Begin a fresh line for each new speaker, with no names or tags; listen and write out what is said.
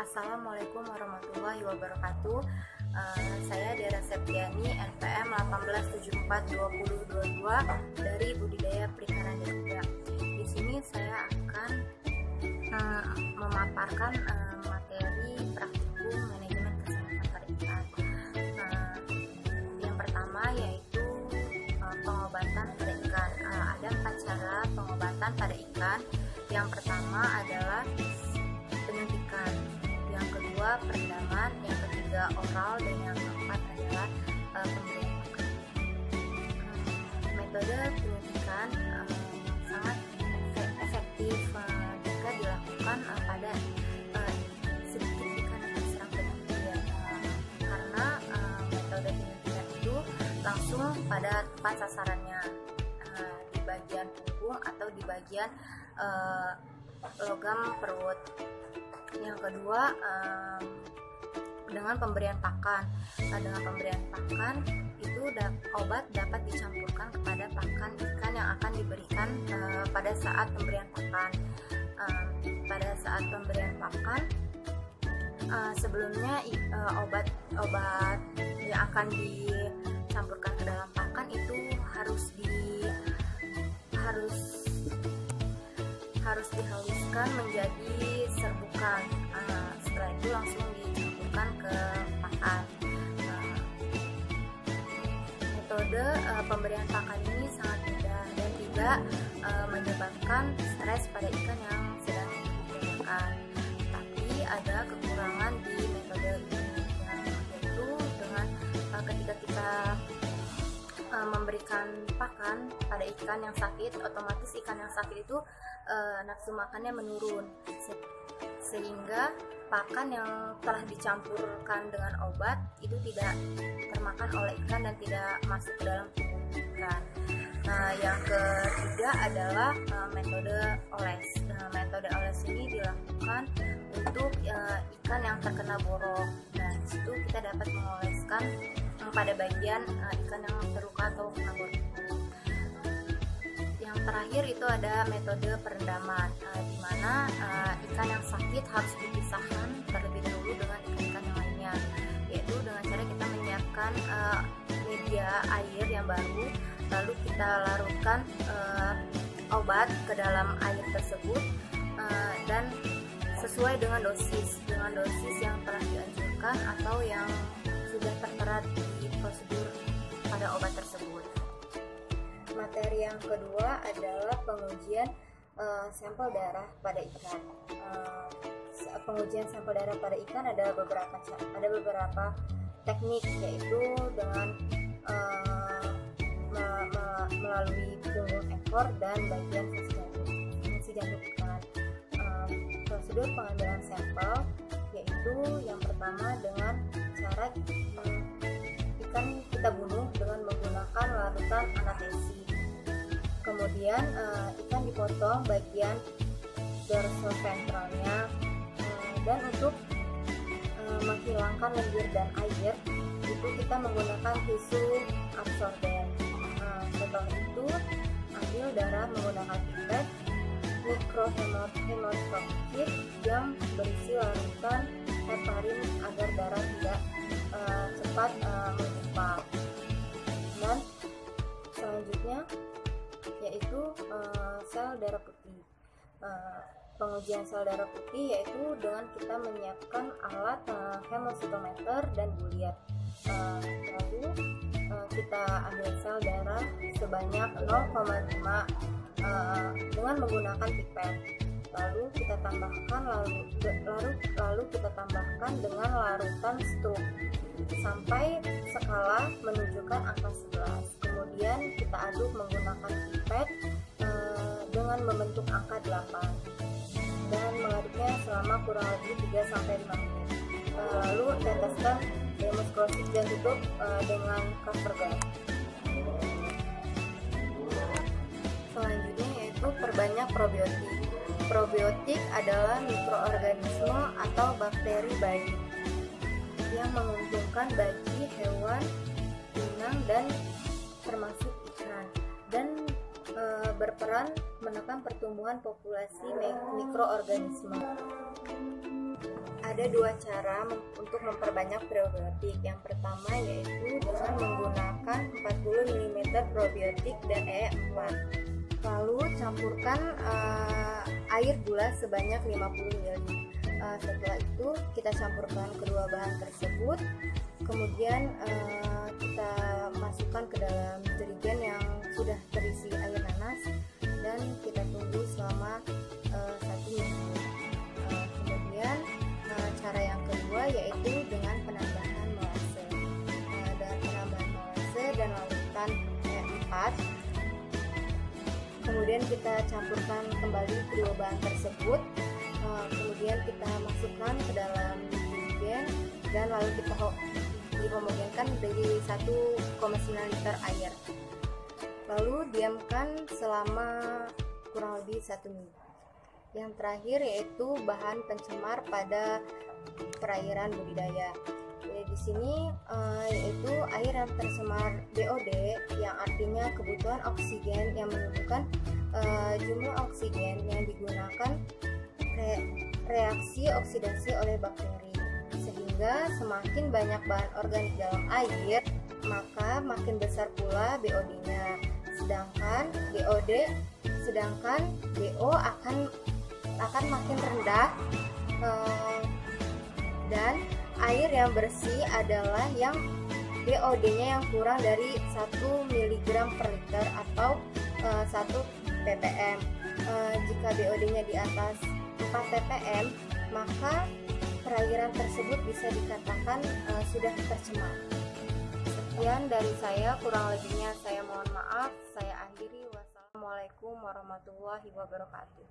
Assalamualaikum warahmatullahi wabarakatuh. Saya Dera Septiani, NPM 18742022 dari Budidaya Perikanan Jogja. Di sini saya akan memaparkan materi praktikum manajemen kesehatan pada ikan. Yang pertama yaitu pengobatan pada ikan. Ada 4 cara pengobatan pada ikan. Yang pertama adalah penyuntikan, yang kedua perendaman, yang ketiga oral, dan yang keempat adalah pemberian makan. Metode penyuntikan sangat efektif jika dilakukan pada sedikit ikan yang terserang penyakit, karena metode penyuntikan itu langsung pada tepat sasarannya, di bagian punggung atau di bagian logam perut. Yang kedua, dengan pemberian pakan. Dengan pemberian pakan itu obat dapat dicampurkan kepada pakan ikan yang akan diberikan pada saat pemberian pakan. Pada saat pemberian pakan, sebelumnya obat yang akan dicampurkan ke dalam pakan itu harus dihaluskan menjadi serbukan. Setelah itu langsung dicampurkan ke pakan. Metode pemberian pakan ini sangat mudah dan tidak menyebabkan stres pada ikan yang sedang dibudidayakan. Tapi ada kekurangan di metode ini, yaitu dengan ketika kita memberikan pakan pada ikan yang sakit, otomatis ikan yang sakit itu nafsu makannya menurun, sehingga pakan yang telah dicampurkan dengan obat itu tidak termakan oleh ikan dan tidak masuk ke dalam tubuh ikan. Yang ketiga adalah metode oles. Metode oles ini dilakukan untuk ikan yang terkena borok. Nah, di situ kita dapat mengoleskan pada bagian ikan yang terluka atau kena borok. Yang terakhir itu ada metode perendaman, di mana ikan yang sakit harus dipisahkan terlebih dahulu dengan ikan-ikan yang lainnya, yaitu dengan cara kita menyiapkan media air yang baru, lalu kita larutkan obat ke dalam air tersebut, dan sesuai dengan dosis yang telah dianjurkan atau yang sudah tertera di prosedur pada obat tersebut. Materi yang kedua adalah pengujian sampel darah pada ikan. Pengujian sampel darah pada ikan ada beberapa teknik, yaitu dengan melalui punggung ekor dan bagian fungsi jantung ikan. Prosedur pengambilan sampel yaitu yang pertama dengan cara ikan kita bunuh dengan menggunakan larutan anestesi. Kemudian ikan dipotong bagian dorsoventralnya, dan untuk menghilangkan lendir dan air itu kita menggunakan tisu absorben. Setelah itu ambil darah menggunakan pipet mikrohemotropik yang berisi larutan heparin agar darah tidak cepat mengumpal. Dan selanjutnya yaitu sel darah putih. Pengujian sel darah putih yaitu dengan kita menyiapkan alat hemositometer dan bulir. Lalu kita ambil sel darah sebanyak 0,5 dengan menggunakan pipet. Lalu kita tambahkan dengan larutan struk sampai skala menunjukkan angka 11. Kemudian kita aduk menggunakan pipet dengan membentuk angka 8 dan mengaduknya selama kurang lebih 3-5 menit. Lalu teteskan demusclosif dan tutup dengan cover guard. Selanjutnya yaitu perbanyak probiotik. Probiotik adalah mikroorganisme atau bakteri baik yang menguntungkan bagi hewan, inang, dan termasuk ikan. Dan berperan menekan pertumbuhan populasi mikroorganisme. Ada dua cara untuk memperbanyak probiotik. Yang pertama yaitu dengan menggunakan 40 ml probiotik dan E4. Lalu campurkan air gula sebanyak 50 ml. Setelah itu kita campurkan kedua bahan tersebut. Kemudian kita masukkan ke dalam jerigen yang sudah terisi air nanas dan kita tunggu selama 1 minggu. Kemudian cara yang kedua yaitu dengan penambahan molase. Dengan penambahan molase dan larutan E4. Kemudian kita campurkan kembali kedua bahan tersebut. Kemudian kita masukkan ke dalam jerigen dan lalu kita dihomogenkan dari 1,9 liter air. Lalu diamkan selama kurang lebih 1 minggu. Yang terakhir yaitu bahan pencemar pada perairan budidaya. Jadi di sini yaitu air yang tercemar BOD, yang artinya kebutuhan oksigen, yang menunjukkan jumlah oksigen yang digunakan reaksi oksidasi oleh bakteri. Sehingga semakin banyak bahan organik dalam air, maka makin besar pula BOD-nya. Sedangkan BO akan makin rendah, dan air yang bersih adalah yang BOD-nya yang kurang dari 1 mg per liter atau 1 ppm. Jika BOD-nya di atas 4 ppm, maka perairan tersebut bisa dikatakan sudah tercemar. Sekian dari saya, kurang lebihnya saya mohon maaf. Saya akhiri. Wassalamualaikum warahmatullahi wabarakatuh.